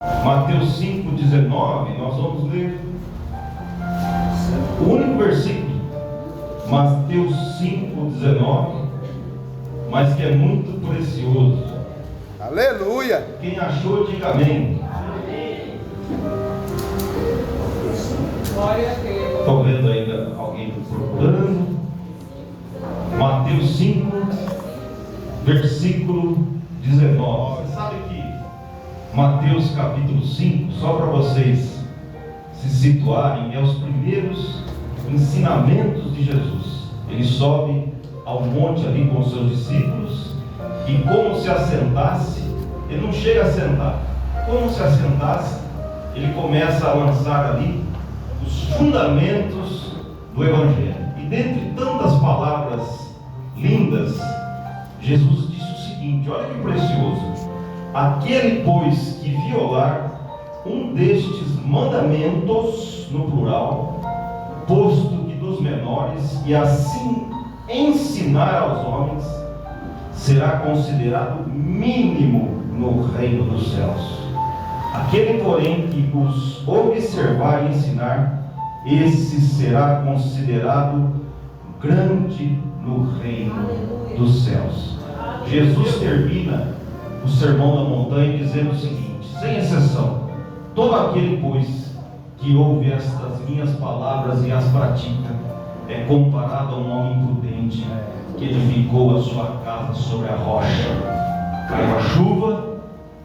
Mateus 5,19, nós vamos ler o único versículo, Mateus 5,19, mas que é muito precioso. Aleluia! Quem achou, diga amém. Estou vendo ainda alguém procurando. Mateus 5, versículo 19. Você sabe que Mateus capítulo 5, só para vocês se situarem, é os primeiros ensinamentos de Jesus. Ele sobe ao monte ali com os seus discípulos e, como se assentasse, ele não chega a sentar, como se assentasse, ele começa a lançar ali os fundamentos do Evangelho. E dentre tantas palavras lindas, Jesus disse o seguinte: olha que precioso: aquele, pois, que violar um destes mandamentos, no plural, posto que dos menores, e assim ensinar aos homens, será considerado mínimo no reino dos céus. Aquele, porém, que os observar e ensinar, esse será considerado grande no reino dos céus. Jesus termina o Sermão da Montanha dizendo o seguinte, sem exceção: todo aquele, pois, que ouve estas minhas palavras e as pratica, é comparado a um homem prudente que edificou a sua casa sobre a rocha. Caiu a chuva,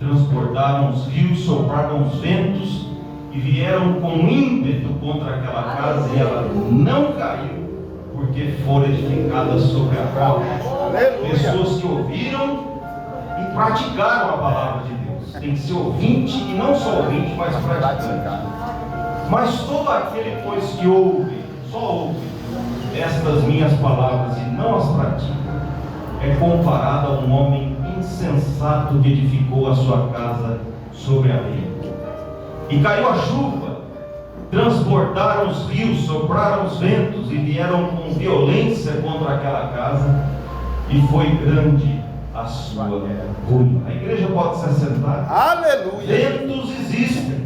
transbordaram os rios, sopraram os ventos e vieram com ímpeto contra aquela casa, e ela não caiu, porque fora edificada sobre a rocha. Pessoas que ouviram e praticaram a palavra de Deus. Tem que ser ouvinte, e não só ouvinte, mas praticante. Mas todo aquele, pois, que ouve, só ouve estas minhas palavras e não as pratica, é comparado a um homem insensato que edificou a sua casa sobre a areia. E caiu a chuva, transbordaram os rios, sopraram os ventos e vieram com violência contra aquela casa, e foi grande a sua ruína. A igreja pode se assentar. Aleluia! Ventos existem.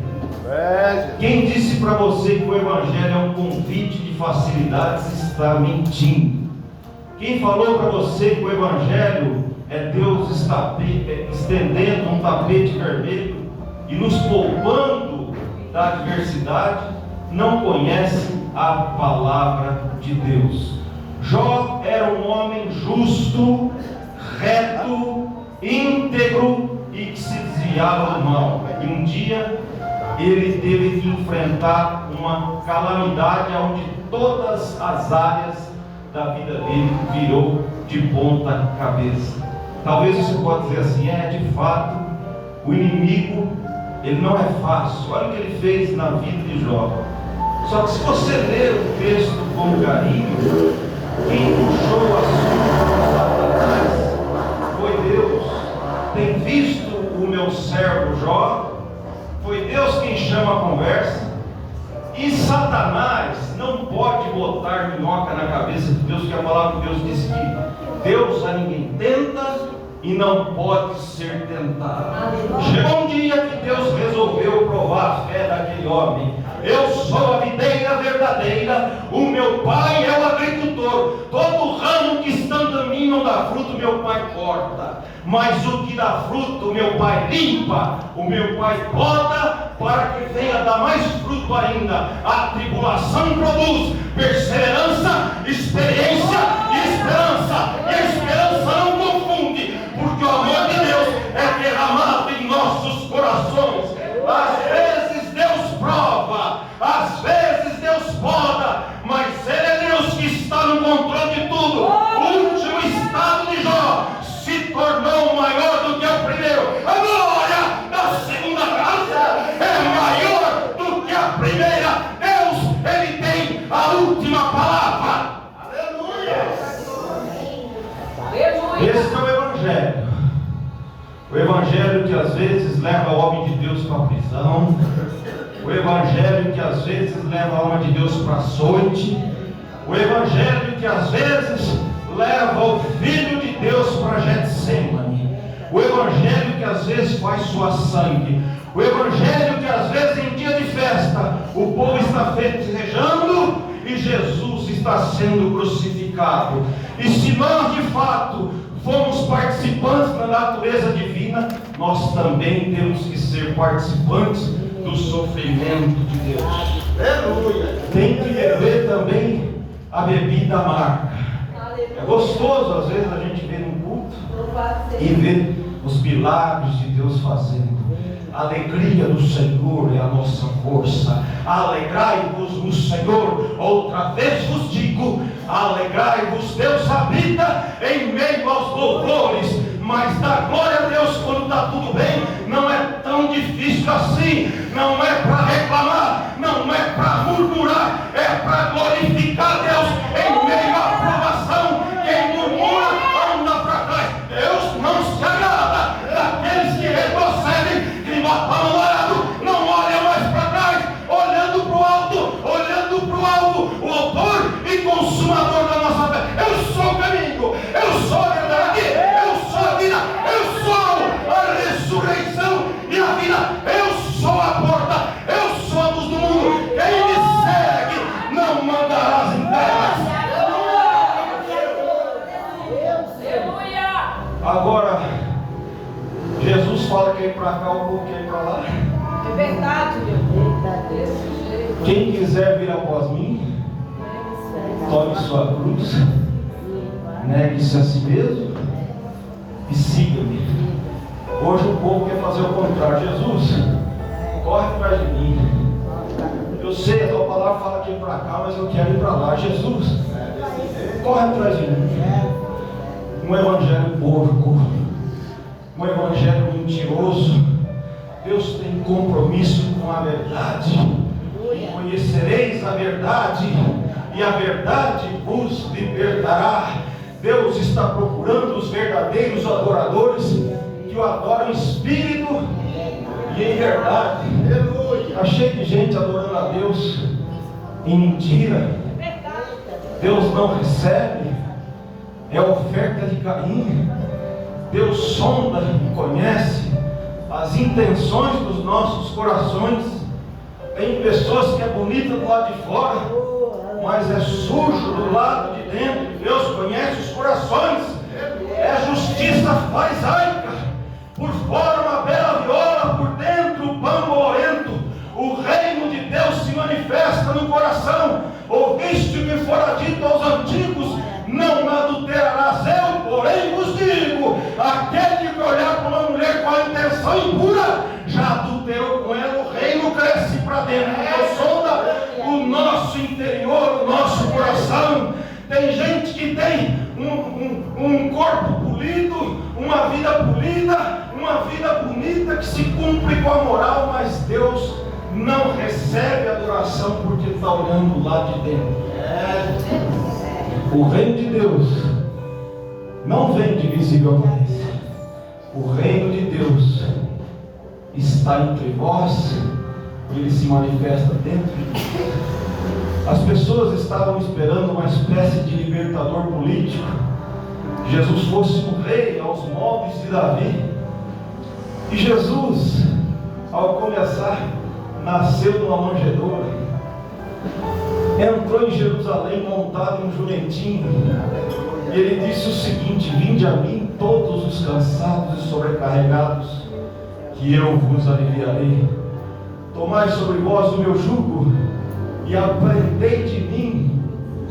Quem disse para você que o Evangelho é um convite de facilidades está mentindo. Quem falou para você que o Evangelho é Deus estendendo um tapete vermelho e nos poupando da adversidade, não conhece a palavra de Deus. Jó era um homem justo, reto, íntegro e que se desviava do mal. E um dia ele teve que enfrentar uma calamidade onde todas as áreas da vida dele virou de ponta cabeça. Talvez você possa dizer assim: de fato, o inimigo, ele não é fácil. Olha o que ele fez na vida de Jó. Só que se você ler o texto com carinho, quem puxou o assunto Satanás foi Deus. Tem visto o meu servo Jó? Foi Deus quem chama a conversa. E Satanás não pode botar minhoca na cabeça de Deus, porque a palavra de Deus diz que Deus a ninguém tenta e não pode ser tentado. Chegou um dia que Deus resolveu provar a fé daquele homem. Eu sou a videira verdadeira, o meu pai é o agricultor. Todo ramo que estando em mim não dá fruto, meu pai corta. Mas o que dá fruto, meu pai limpa, o meu pai poda, para que venha dar mais fruto ainda. A tribulação produz perseverança, experiência e esperança. E a esperança não confunde, porque o amor de Deus é derramado em nossos corações. Às vezes Deus prova, às vezes Deus poda, mas Ele é Deus que está no controle de tudo. O último estado de Jó se tornou maior do que o primeiro. A glória da segunda casa é maior do que a primeira. Deus, Ele tem a última palavra. Aleluia! Esse é o Evangelho. O Evangelho que às vezes leva o homem de Deus para a prisão. O Evangelho que às vezes leva a alma de Deus para a açoite. O Evangelho que às vezes leva o Filho de Deus para Getsemane. O Evangelho que às vezes faz suar sangue. O Evangelho está sendo crucificado. E se nós de fato fomos participantes da natureza divina, nós também temos que ser participantes do sofrimento de Deus. Aleluia. Tem que beber também a bebida amarga. É gostoso às vezes a gente ver um culto e ver os milagres de Deus fazendo. A alegria do Senhor é a nossa força. Alegrai-vos no Senhor. Outra vez vos digo: alegrai-vos. Deus habita em meio aos louvores. Mas dá glória a Deus quando está tudo bem. Não é tão difícil assim. Não é para reclamar, não é para murmurar, é para glorificar Deus em meio à provação. Quem murmura anda para trás. Deus não se agrada daqueles que retrocedem, que botam no lado, não olham mais para trás, olhando para o alto, o autor e consumador da nossa fé. Eu sou o caminho, eu sou a verdade, eu sou a vida, eu sou a ressurreição e a vida, eu sou a porta, eu sou a luz do mundo. Quem me segue não mandarás em trevas. Agora, Jesus fala que é para cá, o povo quer ir para lá. É verdade, meu Deus. Desse jeito. Quem quiser vir após mim, tome sua cruz, negue-se a si mesmo e siga-me. Hoje o povo quer fazer o contrário. Jesus, corre atrás de mim. Eu sei, a tua palavra fala que é para cá, mas eu quero ir para lá. Jesus, corre atrás de mim. Um evangelho porco, um evangelho mentiroso. Deus tem compromisso com a verdade. Conhecereis a verdade, e a verdade vos libertará. Deus está procurando os verdadeiros adoradores que o adoram em espírito e em verdade. Está cheio de gente adorando a Deus em mentira. Deus não recebe. É oferta de Caim. Deus sonda e conhece as intenções dos nossos corações. Tem pessoas que é bonita do lado de fora, mas é sujo do lado de dentro. Deus conhece os corações. É justiça farisaica. Por fora uma bela viola, por dentro o pão bolorento. O reino de Deus se manifesta no coração. Ouviste o que fora dito aos antigos: não adulterarás. Eu, porém, vos digo: aquele que olhar para uma mulher com a intenção impura, já adulterou com ela. O reino cresce para dentro. Deus sonda o nosso interior, o nosso coração. Tem gente que tem um corpo polido, uma vida polida, uma vida bonita, que se cumpre com a moral, mas Deus não recebe adoração porque está olhando lá de dentro. O reino de Deus não vem de visível aparência. O reino de Deus está entre vós, ele se manifesta dentro de vós. As pessoas estavam esperando uma espécie de libertador político. Jesus fosse um rei aos moldes de Davi. E Jesus, ao começar, nasceu numa manjedoura. Entrou em Jerusalém montado em um jumentinho. E ele disse o seguinte: vinde a mim todos os cansados e sobrecarregados, que eu vos aliviarei. Tomai sobre vós o meu jugo e aprendei de mim,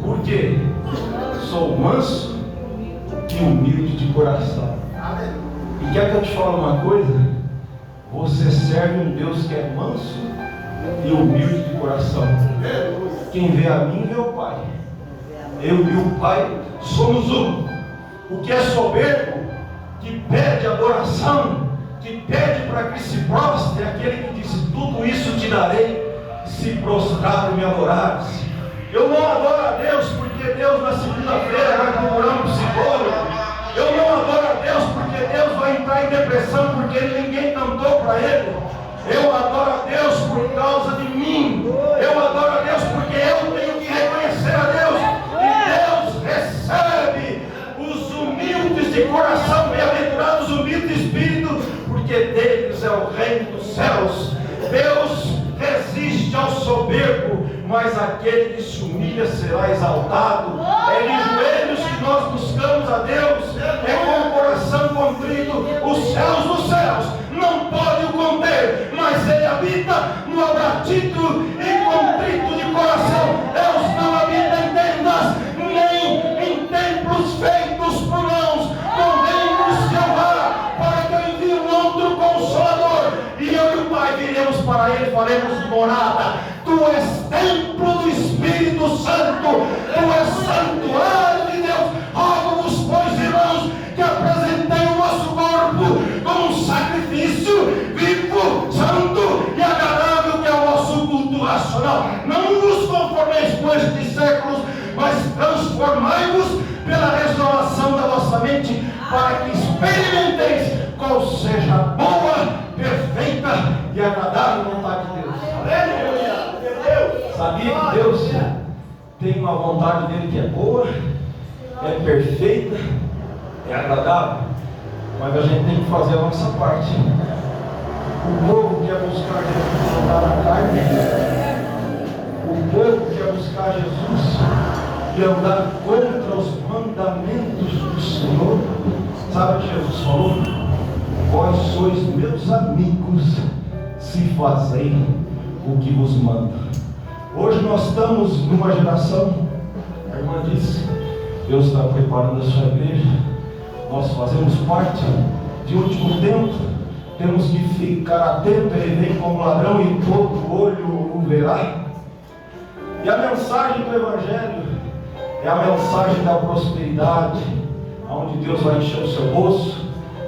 porque sou manso e humilde de coração. E quer que eu te fale uma coisa? Você serve um Deus que é manso e humilde de coração. Quem vê a mim, vê o Pai. Eu e o Pai somos um. O que é soberbo, que pede adoração, que pede para que se prostre, é aquele que disse: tudo isso te darei, se prostrar e me adorares. Eu não adoro a Deus porque Deus na segunda-feira vai procurar um psicólogo. Eu não adoro a Deus porque Deus vai entrar em depressão porque ninguém cantou para ele. Eu adoro a Deus por causa de mim. Eu adoro a Deus porque eu tenho que reconhecer a Deus. E Deus recebe os humildes de coração. Bem-aventurados os humildes de espírito, porque deles é o reino dos céus. Deus resiste ao soberbo, mas aquele que se humilha será exaltado. É de joelhos que nós buscamos a Deus, é com o coração contrito. Os céus dos céus não podem o conter, mas ele habita no abatido e contrito de coração. Deus não habita em tendas, nem em templos feitos por mãos. Convém-nos que eu vá, para que eu envie um outro Consolador, e eu e o Pai viremos para ele, faremos morada. Tu és templo do Espírito Santo, tu és santuário de Deus. Rogo-vos, pois, irmãos, que apresentei o vosso corpo como um sacrifício vivo, santo e agradável, que é o vosso culto racional. Não vos conformeis com estes séculos, mas transformai-vos pela renovação da vossa mente, para que experimenteis qual seja a boa, perfeita e agradável vontade de Deus. Aleluia! Sabia que Deus tem uma vontade dele que é boa, é perfeita, é agradável, mas a gente tem que fazer a nossa parte. O povo quer buscar Jesus andar na carne, o povo quer buscar Jesus e andar contra os mandamentos do Senhor. Sabe o que Jesus falou? Vós sois meus amigos, se fazei o que vos manda. Hoje nós estamos numa geração, a irmã disse, Deus está preparando a sua igreja, nós fazemos parte de último tempo, temos que ficar atentos, ele vem como ladrão e todo olho o verá. E a mensagem do Evangelho é a mensagem da prosperidade, onde Deus vai encher o seu bolso,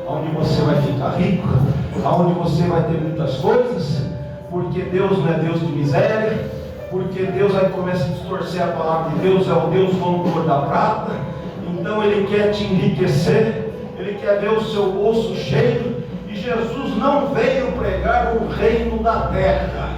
onde você vai ficar rico, onde você vai ter muitas coisas, porque Deus não é Deus de miséria, porque Deus aí começa a distorcer a palavra de Deus, é o Deus dono da prata. Então Ele quer te enriquecer, Ele quer ver o seu bolso cheio. E Jesus não veio pregar o reino da terra,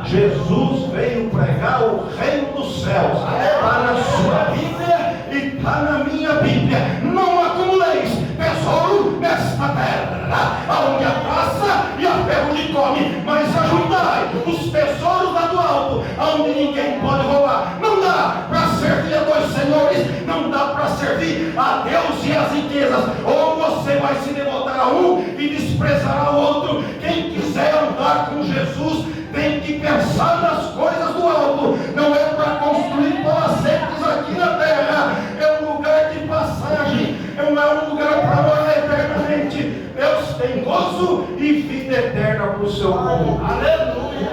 Jesus veio pregar o reino dos céus. Está na sua Bíblia e está na minha Bíblia. Não acumuleis tesouro nesta terra, onde a caça e a ferro lhe come, mas ajuntai os tesouros lá do alto, onde ninguém pode roubar. Não dá para servir a dois senhores, não dá para servir a Deus e as riquezas. Ou você vai se devotar a um e desprezar o outro. Quem quiser andar com Jesus tem que pensar nas coisas do alto. Não é para construir palacetes aqui na terra, é um lugar de passagem, não é um lugar para morar eternamente. Deus tem gozo e vida eterna para o seu povo. Aleluia!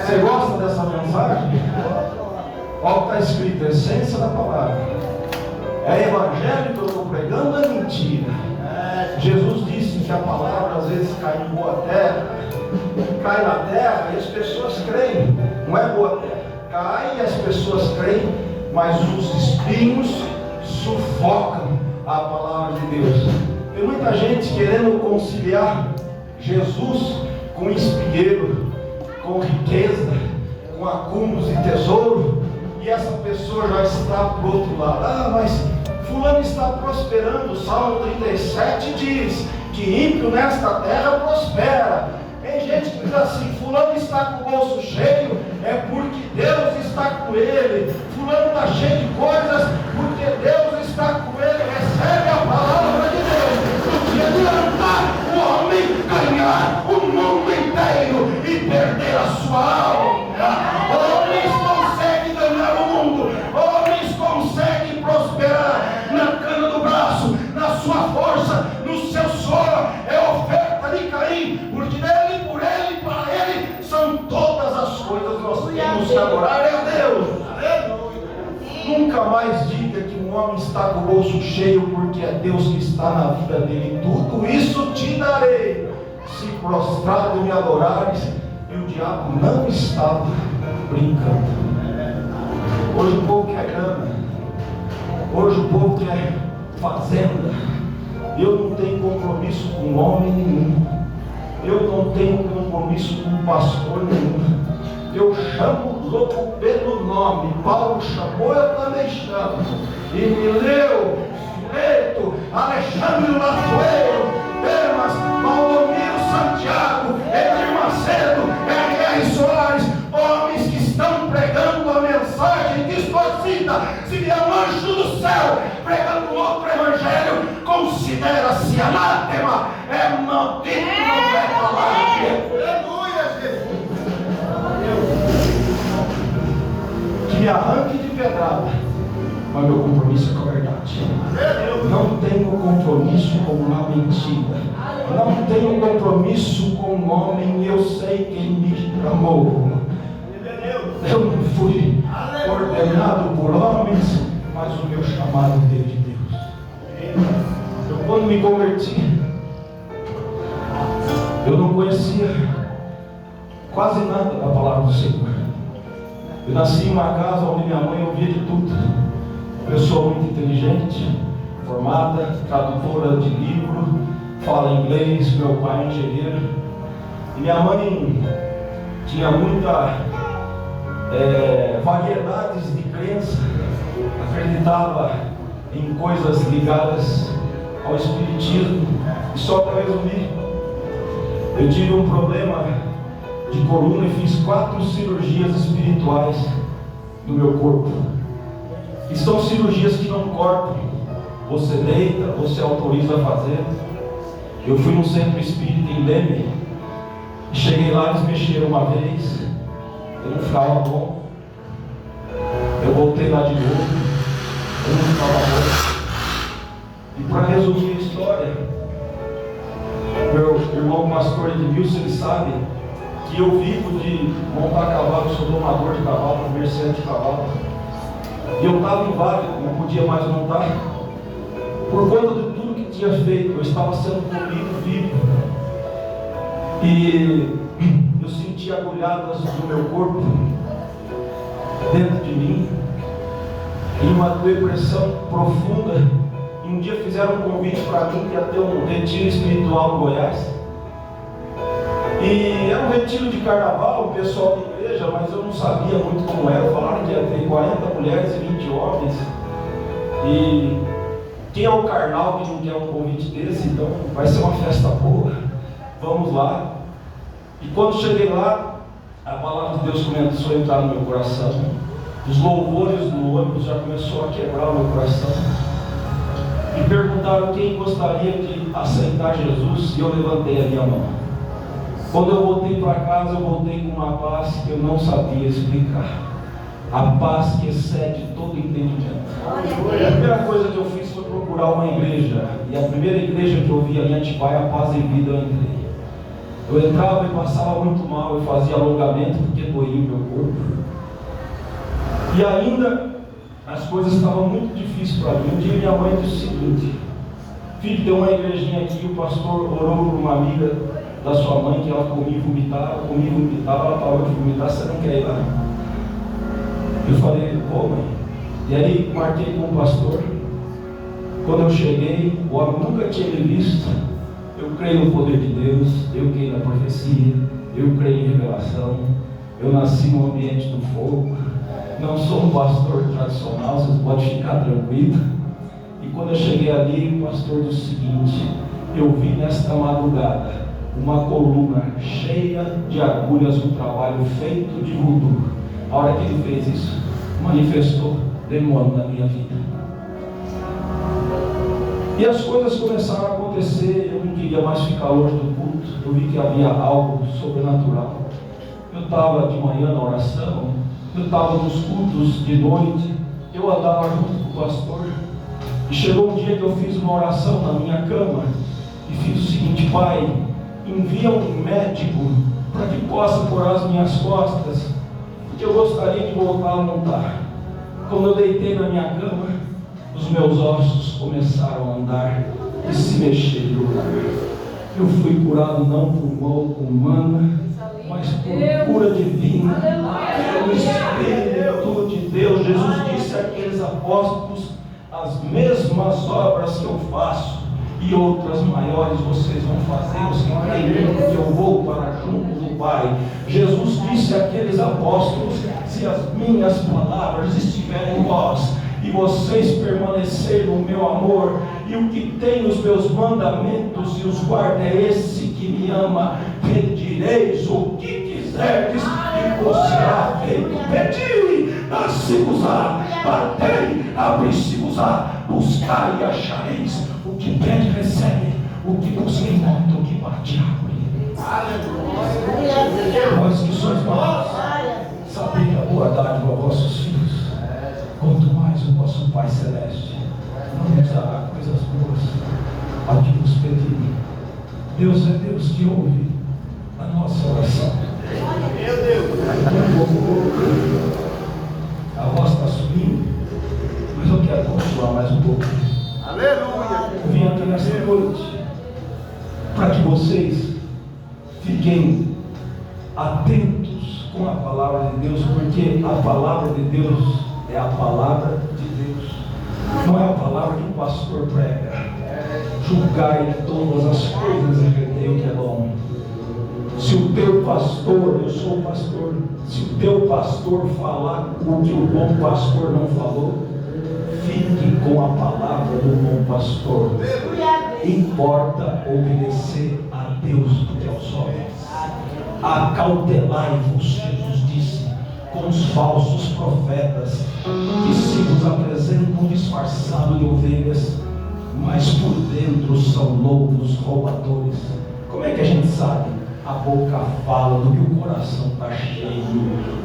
Você gosta dessa mensagem? Olha o que está escrito, a essência da palavra. É evangelho que eu estou pregando, é mentira. Jesus disse que a palavra às vezes cai em boa terra, cai na terra e as pessoas creem. Não é boa terra, cai e as pessoas creem, mas os espinhos sufocam a palavra de Deus. Tem muita gente querendo conciliar Jesus com espinheiro, com riqueza, com acúmulos de tesouro, e essa pessoa já está para o outro lado. Ah, mas fulano está prosperando. O Salmo 37 diz que ímpio nesta terra prospera. Tem gente que diz assim, fulano está com o bolso cheio, é porque Deus está com ele. Fulano está cheio de coisas, porque Deus está com ele. Recebe a palavra de Deus. Não te adianta o homem ganhar o mundo inteiro e perder a sua alma. Homens conseguem ganhar o mundo, homens conseguem prosperar na cana do braço, na sua força, no seu suor. É oferta de Caim, porque dele, por ele e para ele são todas as coisas. Nós temos que adorar a Deus. Nunca mais diga que um homem está com o bolso cheio, porque é Deus que está na vida dele. Tudo isso te darei, se prostrado me adorares. E o diabo não estava brincando. Hoje o povo quer grana, hoje o povo quer fazenda. Eu não tenho compromisso com homem nenhum, eu não tenho compromisso com pastor nenhum. Eu chamo o louco pelo nome. Paulo chamou, eu também chamo. E Mileu, Fileto, Alexandre Latoeiro, Demas, Valdomiro Santiago, Edir Macedo, R.R. Soares, homens que estão pregando mas meu compromisso é com a verdade. Não tenho compromisso com uma mentira. Não tenho compromisso com um homem. Eu sei quem me amou. Eu não fui ordenado por homens, mas o meu chamado veio de Deus. Eu, quando me converti, eu não conhecia quase nada da palavra do Senhor. Eu nasci em uma casa onde minha mãe ouvia de tudo. Pessoa muito inteligente, formada, tradutora de livro, fala inglês, meu pai é engenheiro. E minha mãe tinha muita variedades de crença, acreditava em coisas ligadas ao espiritismo. E só para resumir, eu tive um problema de coluna e fiz 4 cirurgias espirituais no meu corpo. E são cirurgias que não cortam. Você deita, você autoriza a fazer. Eu fui num centro espírita em Leme. Cheguei lá, eles mexeram uma vez. Eu não ficava bom. Eu voltei lá de novo. Eu não ficava bom. E para resumir a história, meu irmão pastor Edmilson, ele sabe que eu vivo de montar cavalo, sou domador de cavalo, comerciante de cavalo. E eu estava inválido, não podia mais montar. Por conta de tudo que tinha feito, eu estava sendo comido vivo. E eu senti agulhadas no meu corpo, dentro de mim, e uma depressão profunda. E um dia fizeram um convite para mim que ia ter um retiro espiritual no Goiás. E era um retiro de carnaval, o pessoal da igreja, mas eu não sabia muito como era. Falaram que ia ter 40 mulheres e 20 homens. E quem é o carnal que não quer um convite desse? Então vai ser uma festa boa. Vamos lá. E quando cheguei lá, a palavra de Deus começou a entrar no meu coração. Os louvores do ônibus já começou a quebrar o meu coração. Me perguntaram quem gostaria de aceitar Jesus, e eu levantei a minha mão. Quando eu voltei para casa, eu voltei com uma paz que eu não sabia explicar. A paz que excede todo entendimento. A primeira coisa que eu fiz foi procurar uma igreja. E a primeira igreja que eu vi ali em Atibaia, a Paz e Vida, eu entrei. Eu entrava e passava muito mal, eu fazia alongamento porque doía o meu corpo. E ainda as coisas estavam muito difíceis para mim. Um dia minha mãe disse o seguinte: filho, tem uma igrejinha aqui, o pastor orou por uma amiga da sua mãe que ela comia e vomitava, ela parou de vomitar, você não quer ir lá? Eu falei, pô mãe. E aí marquei com o pastor. Quando eu cheguei, o homem nunca tinha me visto. Eu creio no poder de Deus, eu creio na profecia, eu creio em revelação. Eu nasci no ambiente do fogo. Não sou um pastor tradicional, vocês podem ficar tranquilos. E quando eu cheguei ali, o pastor disse o seguinte: eu vi nesta madrugada uma coluna cheia de agulhas no trabalho feito de voodoo. A hora que ele fez isso, manifestou demônio na minha vida. E as coisas começaram a acontecer. Eu não queria mais ficar longe do culto. Eu vi que havia algo sobrenatural. Eu estava de manhã na oração, eu estava nos cultos de noite, eu andava junto com o pastor. E chegou um dia que eu fiz uma oração na minha cama e fiz o seguinte: Pai, envia um médico para que possa pôr as minhas costas, porque eu gostaria de voltar a montar. Quando eu deitei na minha cama, os meus ossos começaram a andar e se mexer de lugar. Eu fui curado não por mão humana, mas por cura divina, pelo Espírito de Deus. Jesus disse àqueles apóstolos: as mesmas obras que eu faço e outras maiores vocês vão fazer, os que creem em mim, porque eu vou para junto do Pai. Jesus disse àqueles apóstolos: se as minhas palavras estiverem em vós e vocês permanecerem no meu amor, e o que tem os meus mandamentos e os guarda é esse que me ama, pedireis o que quiserdes e vos será feito. Pedi, dar-se-vos-á, batei, abri-se-vos-á, buscai e achareis. O que pede recebe, o que busca encontra, o que bate abre. Vós que sois maus, sabei a boa dádiva a vossos filhos, quanto mais o vosso Pai Celeste, não nos dará coisas boas ao que nos pedir. Deus é Deus que ouve a nossa oração. Meu Deus! A voz está subindo, mas eu quero continuar mais um pouco. Aleluia. Eu vim aqui nessa noite para que vocês fiquem atentos com a palavra de Deus, porque a palavra de Deus é a palavra de Deus, não é a palavra que o pastor prega. Julgai todas as coisas e retei o que é bom. Se o teu pastor, eu sou o pastor, se o teu pastor falar o que o bom pastor não falou, fique com a palavra do bom pastor. Importa obedecer a Deus do que aos homens. Acautelai-vos, Jesus disse, com os falsos profetas que se vos apresentam disfarçados de ovelhas, mas por dentro são lobos roubadores. Como é que a gente sabe? A boca fala do que o coração está cheio.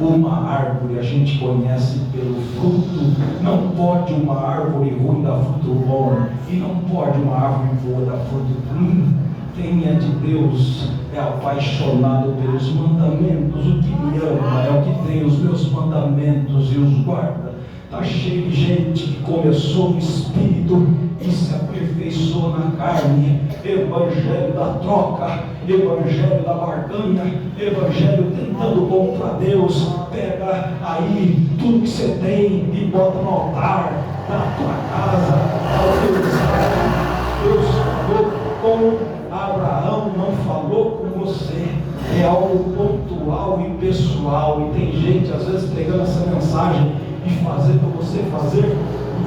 Uma árvore a gente conhece pelo fruto. Não pode uma árvore ruim dar fruto bom, e não pode uma árvore boa dar fruto ruim. Quem é de Deus é apaixonado pelos mandamentos. O que me ama é o que tem os meus mandamentos e os guarda. Está cheio de gente que começou no espírito e se aperfeiçoou na carne. Evangelho da troca, evangelho da barganha, evangelho tentando bom para Deus. Pega aí tudo que você tem e bota no altar da tua casa, ao teu Israel. Deus falou com Abraão, não falou com você. É algo pontual e pessoal. E tem gente às vezes pegando essa mensagem e fazendo você fazer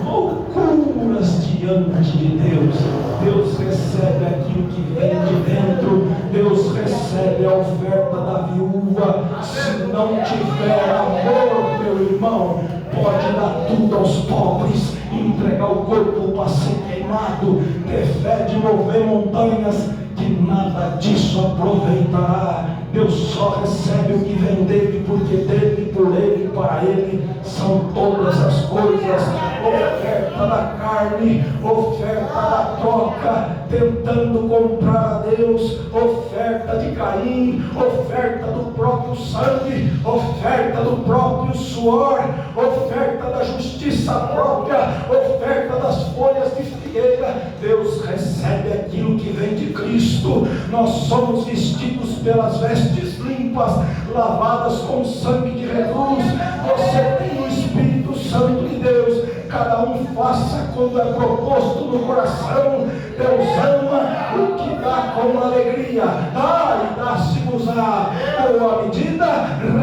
loucuras diante de Deus. Deus recebe aquilo que vem de dentro. Deus recebe a oferta da viúva. Se não tiver amor, meu irmão, pode dar tudo aos pobres, entregar o corpo para ser queimado, ter fé de mover montanhas, que nada disso aproveitará. Deus só recebe o que vem dele, porque dele, por ele e para ele são todas as coisas. Oferta da carne, oferta da troca, tentando comprar a Deus, oferta de Caim, oferta do próprio sangue, oferta do próprio suor, oferta da justiça própria, oferta das folhas de figueira. Deus recebe aquilo que vem de Cristo. Nós somos vestidos pelas vestes limpas, lavadas com sangue de Jesus. Você tem o Espírito Santo de Deus. Cada um faça quando é proposto no coração. Deus ama o que dá com alegria. E dá-se-vos-á boa medida,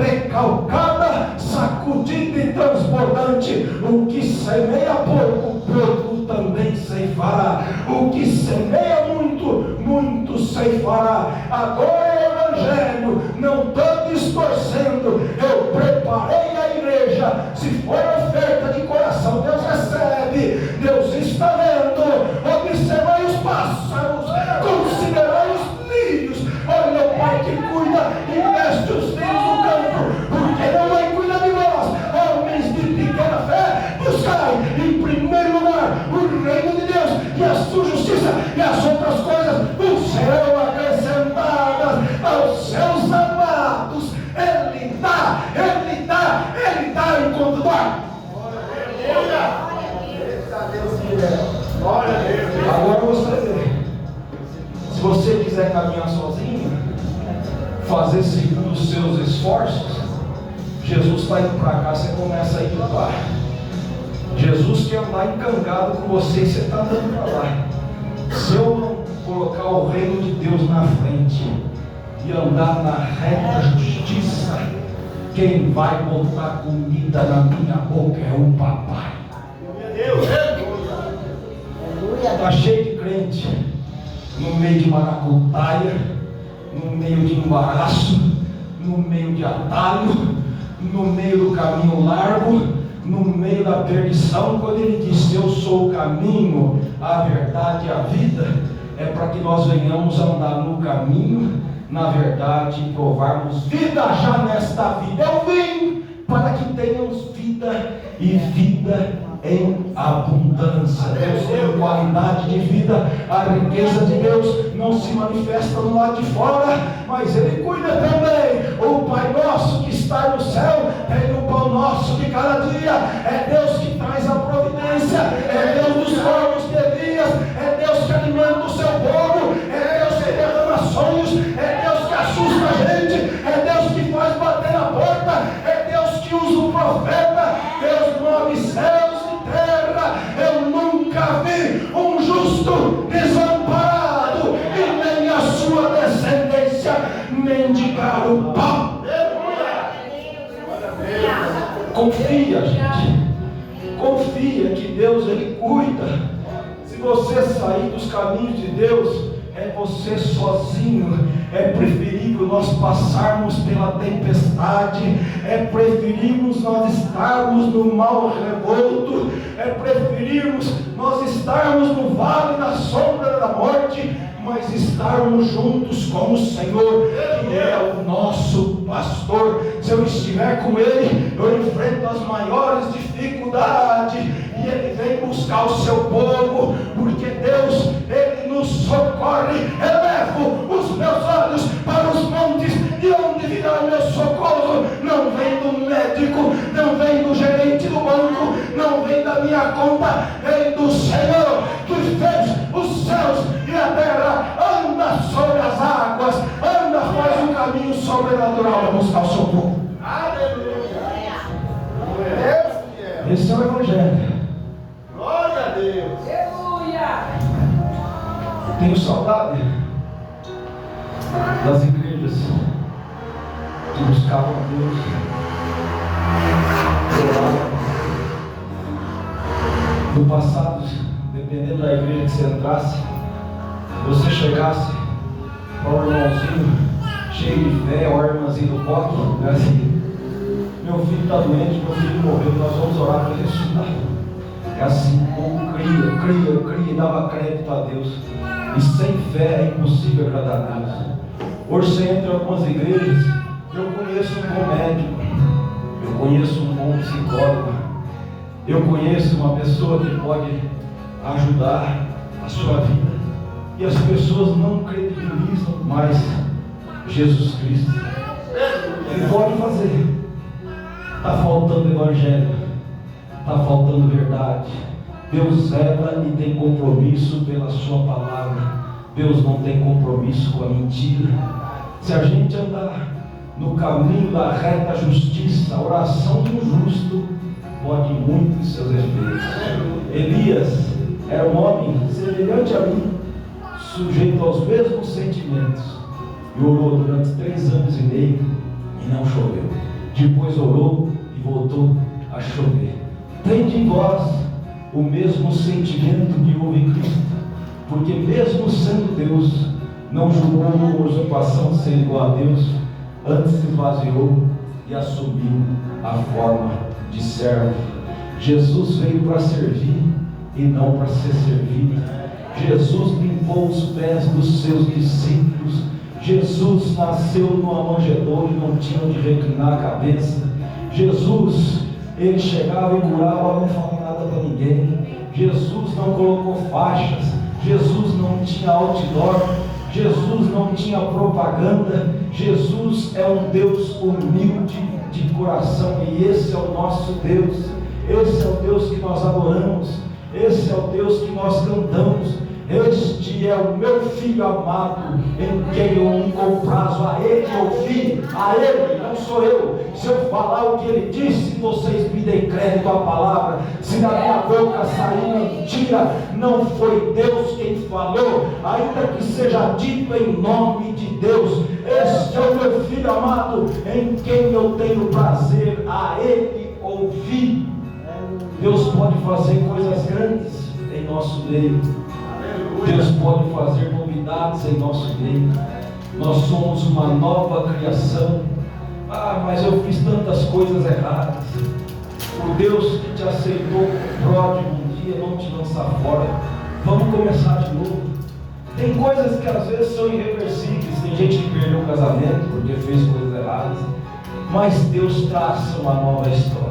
recalcada, sacudida e transbordante. O que semeia pouco, pouco também ceifará. O que semeia muito, muito ceifará. Agora é o Evangelho, não estou distorcendo. Eu preparei a igreja. Se for oferta de coração, Deus recebe. Deus está vendo. Observai os pássaros, considerai os lírios. Olha o Pai que cuida e veste os lírios do campo. Porque não vai cuidar de nós, homens de pequena fé. Buscai em primeiro lugar o reino de Deus e a sua justiça, e as outras coisas vos serão acrescentadas aos seus amados. Ele dá, Ele dá, Ele dá enquanto dá. Agora você, se você quiser caminhar sozinho, fazer segundo os seus esforços, Jesus está indo para cá, você começa a ir para lá. Jesus quer andar encangado com você e você está andando para lá. Se eu não colocar o reino de Deus na frente e andar na reta justiça, quem vai botar comida na minha boca é o papai. Meu Deus! Está cheio de crente no meio de maracutaia, no meio de embaraço, no meio de atalho, no meio do caminho largo, no meio da perdição. Quando ele diz: eu sou o caminho, a verdade e a vida, é para que nós venhamos andar no caminho, na verdade, e provarmos vida já nesta vida. Eu vim para que tenhamos vida e vida em abundância. Deus tem qualidade de vida. A riqueza de Deus não se manifesta no lado de fora, mas Ele cuida também. O Pai nosso que está no céu tem o pão nosso de cada dia. É Deus que traz a providência, é Deus dos fogos de Elias, é Deus que alimenta o seu povo, é Deus que derrama sonhos, é Deus que assusta a gente, é Deus que faz bater na porta, é Deus que usa o profeta. Deus move céus e terra. Eu nunca vi um justo desamparado e nem a sua descendência mendigar o pão. Confia, gente. Confia que Deus, Ele cuida. Se você sair dos caminhos de Deus, é você sozinho. É preferível nós passarmos pela tempestade, é preferível nós estarmos no mal revolto, é preferível nós estarmos no vale da sombra da morte, mas estarmos juntos com o Senhor, que é o nosso pastor. Se eu estiver com Ele, eu enfrento as maiores dificuldades, e Ele vem buscar o seu povo, porque Deus, Ele nos socorre. Elevo os meus olhos para os montes, de onde virá o meu socorro? Não vem do médico, não vem do gerente do banco, não vem da minha conta, vem do Senhor, que fez os céus e a terra. Anda sobre as águas, anda, faz um caminho sobrenatural para buscar o socorro. Aleluia. Esse é o Evangelho. Glória a Deus. Aleluia. Tenho saudade das igrejas que buscavam a Deus, oravam. No passado, dependendo da igreja que você entrasse, você chegasse para um irmãozinho cheio de fé, ou a irmãzinha do coque, né, assim: meu filho está doente, meu filho morreu, nós vamos orar para ele ressuscitar. É assim, ou cria, dava crédito a Deus. E sem fé é impossível agradar a Deus. Hoje você entra em algumas igrejas, eu conheço um bom médico, eu conheço um bom psicólogo, eu conheço uma pessoa que pode ajudar a sua vida, e as pessoas não credibilizam mais Jesus Cristo. Ele pode fazer. Está faltando evangelho, está faltando verdade. Deus zela e tem compromisso pela sua palavra. Deus não tem compromisso com a mentira. Se a gente andar no caminho da reta justiça, a oração do justo pode muito em seus efeitos. Elias era um homem semelhante a mim, sujeito aos mesmos sentimentos, e orou durante 3 anos e meio e não choveu. Depois orou e voltou a chover. Tende em vós o mesmo sentimento que houve em Cristo, porque mesmo sendo Deus, não julgou uma usurpação ser igual a Deus, antes se esvaziou e assumiu a forma de servo. Jesus veio para servir e não para ser servido. Jesus limpou os pés dos seus discípulos. Jesus nasceu numa manjedoura e não tinha onde reclinar a cabeça. Jesus, ele chegava e curava, não falava nada para ninguém. Jesus não colocou faixas. Jesus não tinha outdoor. Jesus não tinha propaganda. Jesus é um Deus humilde de coração, e esse é o nosso Deus. Esse é o Deus que nós adoramos. Esse é o Deus que nós cantamos. Este é o meu Filho amado, em quem eu me comprazo. A Ele ouvi, a Ele, não sou eu. Se eu falar o que Ele disse, vocês me deem crédito à palavra. Se da minha boca sair mentira, não foi Deus quem falou, ainda que seja dito em nome de Deus. Este é o meu Filho amado, em quem eu tenho prazer. A Ele ouvi. Deus pode fazer coisas grandes em nosso meio. Deus pode fazer novidades em nosso meio. Nós somos uma nova criação. Mas eu fiz tantas coisas erradas. O Deus que te aceitou como pródigo um dia não te lança fora. Vamos começar de novo. Tem coisas que às vezes são irreversíveis. Tem gente que perdeu o casamento porque fez coisas erradas. mas Deus traça uma nova história.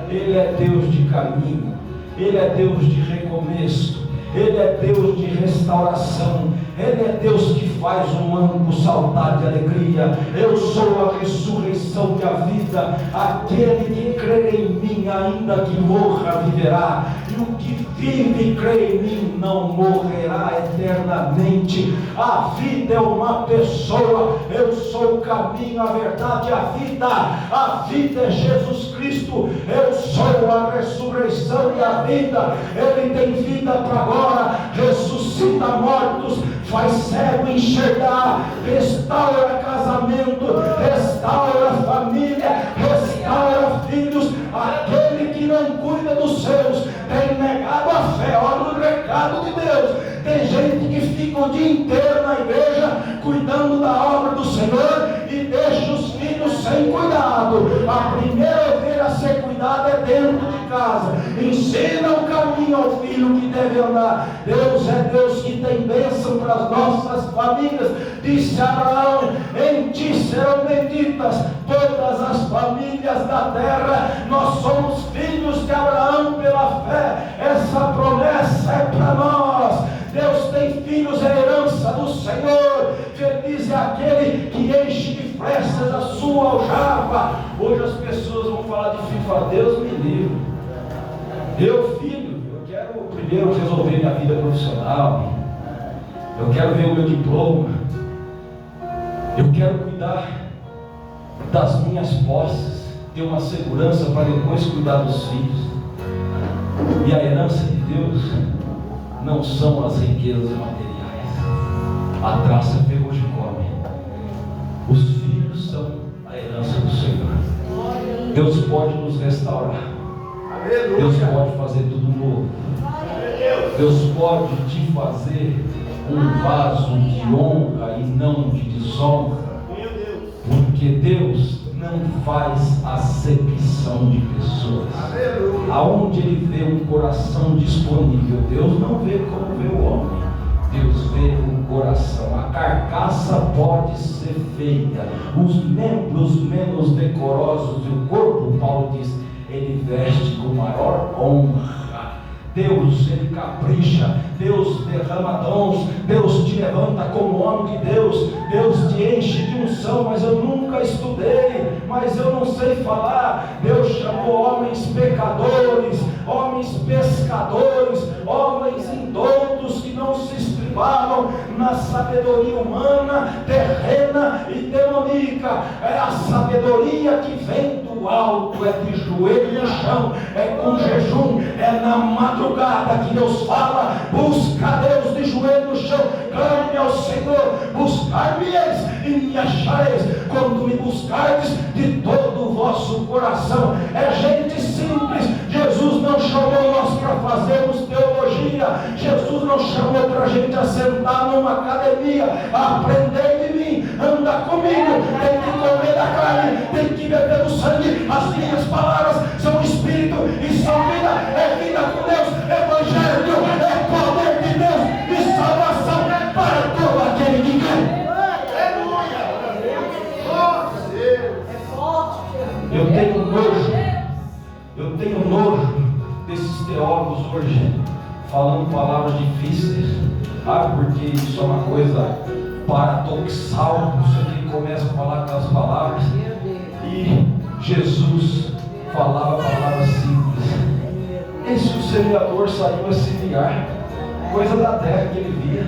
Ele é Deus de caminho, Ele é Deus de recomeço, Ele é Deus de restauração, Ele é Deus que faz o manco saltar de alegria. Eu sou a ressurreição e a vida. Aquele que crê em mim, ainda que morra, viverá. E o que vive e crê em mim não morrerá eternamente. A vida é uma pessoa. Eu sou o caminho, a verdade e a vida. A vida é Jesus Cristo. Eu sou a ressurreição e a vida. Ele tem vida para agora. Ressuscita mortos, faz cego enxergar, restaura casamento, restaura família, restaura filhos. Aquele que não cuida dos seus tem negado a fé. Olha o recado de Deus. Tem gente que fica o dia inteiro na igreja cuidando da obra do Senhor e deixa os filhos sem cuidado. A primeira ovelha a ser cuidada é dentro de casa. Ensina o caminho ao filho que deve andar. Deus é Deus que tem bênção para as nossas famílias. Disse Abraão: em ti serão benditas todas as famílias da terra. Nós somos filhos de Abraão pela fé. Essa promessa é para nós. Deus tem filhos, é herança do Senhor. Feliz é aquele que enche de flechas a sua aljava. Hoje as pessoas vão falar de filho, falar: Deus me livre. Meu filho, eu quero primeiro resolver minha vida profissional, eu quero ver o meu diploma, eu quero cuidar das minhas posses, ter uma segurança para depois cuidar dos filhos. E a herança de Deus não são as riquezas materiais. A traça ferrugem come. Os filhos são a herança do Senhor. Deus pode nos restaurar. Deus pode fazer tudo novo. Deus pode te fazer um vaso de honra e não de desonra. Porque Deus não faz acepção de pessoas. Aonde Ele vê um coração disponível, Deus não vê como vê o homem. Deus vê o coração. A carcaça pode ser feita, os membros menos decorosos e o corpo, Paulo diz, Ele veste com maior honra. Deus, Ele capricha, Deus derrama dons, Deus te levanta como homem de Deus, Deus te enche de unção. Mas eu nunca estudei, mas eu não sei falar. Deus chamou homens pecadores, homens pescadores, homens indoutos que não se estribaram na sabedoria humana, terrena e demoníaca. É a sabedoria que vem do alto, é de joelho no chão, é com jejum, é na madrugada que Deus fala: busca Deus de joelho no chão, clame ao Senhor, buscar-me-eis e me achareis, quando me buscardes de todo o vosso coração. É gente simples. Jesus não chamou nós para fazermos teologia. Jesus não chamou para a gente assentar numa academia. Aprender de mim, anda comigo, tem que comer da carne, tem que beber do sangue. As minhas palavras são espírito e são vida. É vida com Deus, evangelho, é poder de Deus e salvação para todo aquele que crê. Eu tenho nojo desses teólogos hoje falando palavras difíceis. Porque isso é uma coisa paradoxal. Você que começa a falar aquelas palavras e Jesus falava palavras simples. Esse o semeador saiu a semear, coisa da terra que ele via.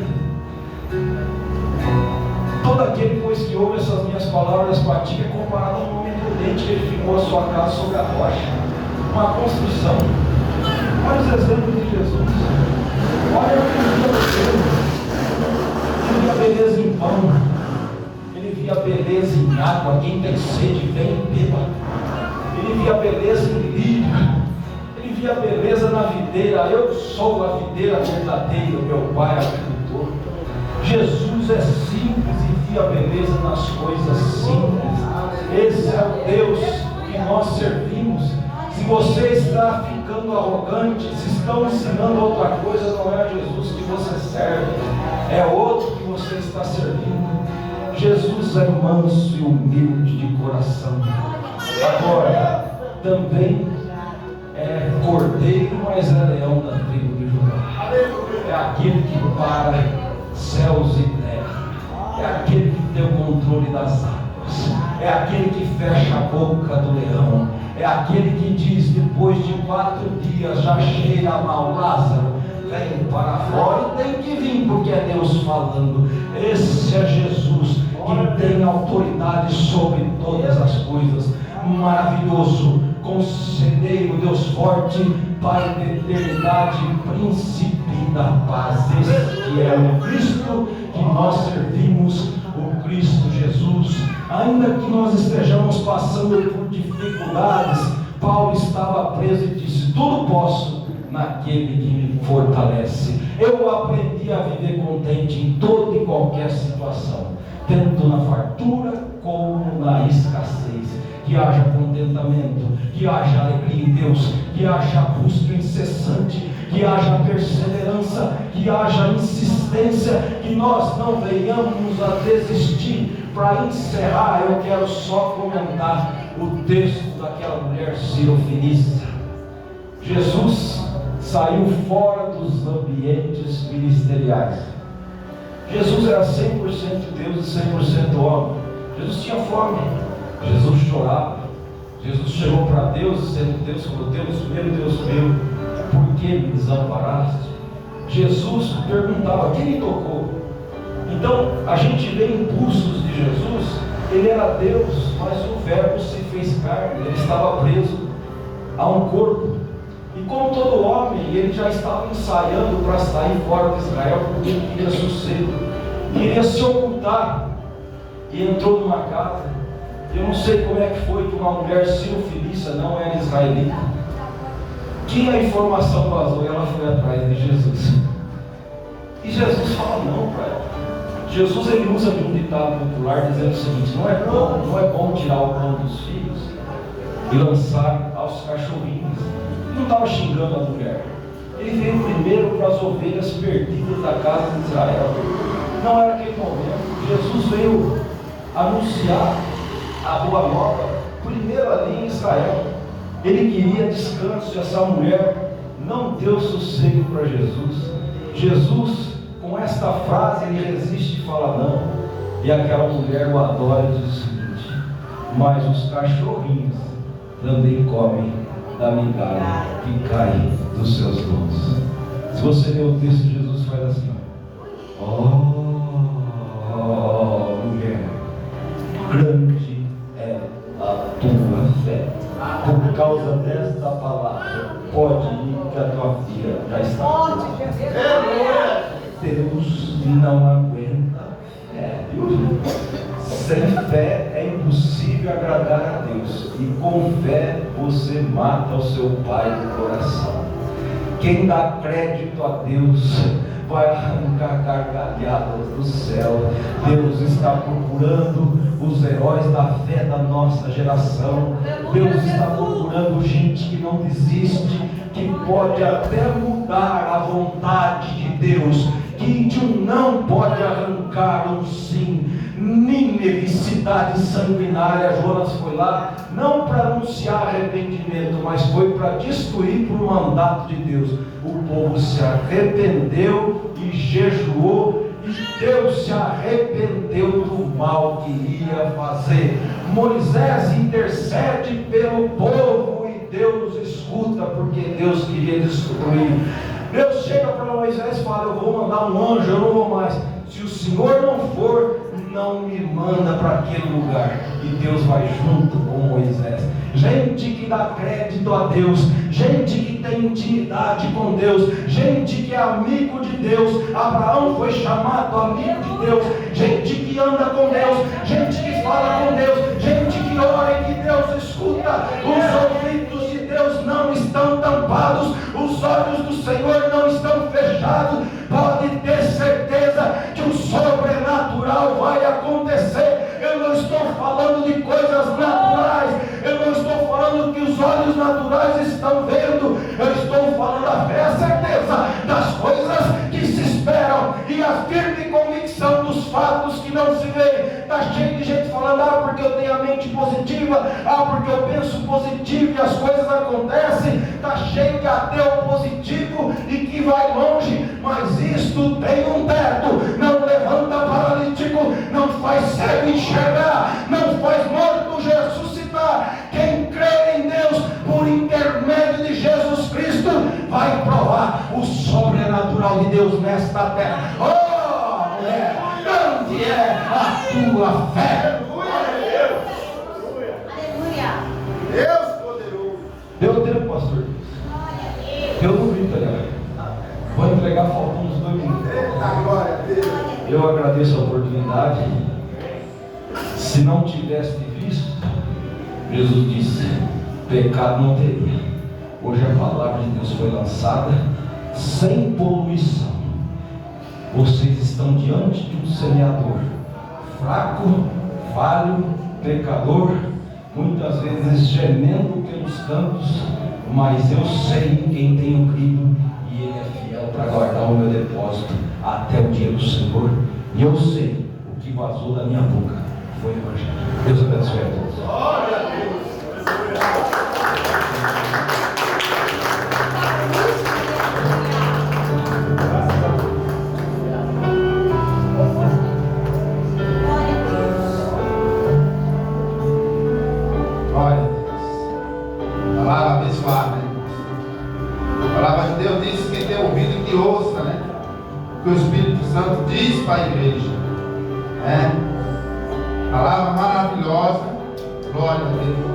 Todo aquele, pois, que ouve essas minhas palavras pratica, é comparado a um homem prudente que edificou a sua casa sobre a rocha. Uma construção. Olha os exemplos de Jesus. Olha o que ele via. Ele via beleza em pão, ele via beleza em água. Quem tem sede, vem e beba. Ele via beleza em lírio, ele via beleza na videira. Eu sou a videira verdadeira, meu pai é agricultor. Jesus é simples e via beleza nas coisas simples. Esse é o Deus que nós servimos. Se você está ficando arrogante, se estão ensinando outra coisa, não é Jesus que você serve, é outro que você está servindo. Jesus é manso e humilde de coração. também é cordeiro, mas é leão da tribo de Judá. É aquele que para céus e terra. É aquele que tem o controle das águas. É aquele que fecha a boca do leão. É aquele que diz, depois de 4 dias já cheira mal, Lázaro, vem para fora. E tem que vir, porque é Deus falando. Esse é Jesus, que tem autoridade sobre todas as coisas. Maravilhoso, conselheiro, Deus forte, Pai da eternidade, príncipe da paz. Esse que é o Cristo que nós servimos, o Cristo Jesus. Ainda que nós estejamos passando por dificuldades, Paulo estava preso e disse: tudo posso naquele que me fortalece. Eu aprendi a viver contente em toda e qualquer situação, tanto na fartura como na escassez. Que haja contentamento, que haja alegria em Deus, que haja busca incessante, que haja perseverança, que haja insistência, que nós não venhamos a desistir. Para encerrar, eu quero só comentar o texto daquela mulher cirofenícia. Jesus saiu fora dos ambientes ministeriais. Jesus era 100% Deus e 100% homem. Jesus tinha fome, Jesus chorava. Jesus chegou para Deus, sendo Deus, falou: Deus meu, por que me desamparaste? Jesus perguntava: quem me tocou? Então a gente vê impulsos de Jesus. Ele era Deus, mas o verbo se fez carne. Ele estava preso a um corpo. E como todo homem, ele já estava ensaiando para sair fora de Israel, porque ele queria sossego, queria se ocultar. E entrou numa casa. Eu não sei como é que foi que uma mulher cirofenícia não era israelita. Que a informação vazou e ela foi atrás de Jesus. E Jesus fala não para ela. Jesus, ele usa de um ditado popular dizendo o seguinte: não é bom tirar o pão dos filhos e lançar aos cachorrinhos. Ele não estava xingando a mulher. Ele veio primeiro para as ovelhas perdidas da casa de Israel. Não era aquele momento. Jesus veio anunciar a boa nova primeiro ali em Israel. Ele queria descanso e essa mulher não deu sossego para Jesus. Jesus, com esta frase, ele resiste e fala não. E aquela mulher o adora e diz o seguinte: mas os cachorrinhos também comem da migalha que cai dos seus dons. Se você ler o texto, Jesus faz assim: oh mulher, grande é a tua fé. Por causa desta palavra, pode ir que a tua filha já está curada. Deus não aguenta fé, viu? Sem fé é impossível agradar a Deus, e com fé você mata o seu pai do coração. Quem dá crédito a Deus vai arrancar gargalhadas do céu. Deus está procurando os heróis da fé da nossa geração. Deus está procurando gente que não desiste, que pode até mudar a vontade de Deus, que de um não pode arrancar um sim. Nínive, cidade sanguinária, Jonas foi lá não para anunciar arrependimento, mas foi para destruir por mandato de Deus. O povo se arrependeu e jejuou, e Deus se arrependeu do mal que ia fazer. Moisés intercede pelo povo e Deus escuta, porque Deus queria destruir. Deus chega para Moisés e fala: eu vou mandar um anjo, eu não vou mais. Se o Senhor não for, não me manda para aquele lugar. E Deus vai junto com Moisés. Gente que dá crédito a Deus, gente que tem intimidade com Deus, gente que é amigo de Deus. Abraão foi chamado amigo de Deus. Gente que anda com Deus, gente que fala com Deus, gente que ora e que Deus escuta. Os ouvidos de Deus não estão tampados, os olhos do Senhor não estão fechados. Pode ter certeza que o sobrenatural vai acontecer. Eu não estou falando de coisas naturais, eu não estou falando que os olhos naturais estão vendo, eu estou falando a fé, a certeza das coisas que se esperam e a firme convicção dos fatos que não se veem. Está cheio de gente falando: porque eu tenho a mente positiva, negativa. Ah, porque eu penso positivo e as coisas acontecem. Está cheio de ateu positivo e que vai longe, mas isto tem um teto. Não levanta paralítico, não faz cego enxergar, não faz morto ressuscitar. Quem crê em Deus por intermédio de Jesus Cristo vai provar o sobrenatural de Deus nesta terra. Oh, mulher, grande é a tua fé. Deus poderoso. Deu tempo, pastor? Eu não vi, tá ligado? Vou entregar faltando uns 2 minutos. Eita glória a Deus. Eu agradeço a oportunidade. Se não tivesse visto, Jesus disse: pecado não teria. Hoje a palavra de Deus foi lançada sem poluição. Vocês estão diante de um semeador fraco, falho, pecador, muitas vezes gemendo pelos cantos, mas eu sei em quem tenho crido e Ele é fiel para guardar o meu depósito até o dia do Senhor. E eu sei o que vazou da minha boca foi o Evangelho. Deus abençoe a todos. Glória a Deus. Glória a Deus. Palavra abençoada, né? A palavra de Deus diz: quem tem ouvido que ouça, né? O que o Espírito Santo diz para a igreja, né? Palavra maravilhosa. Glória a Deus.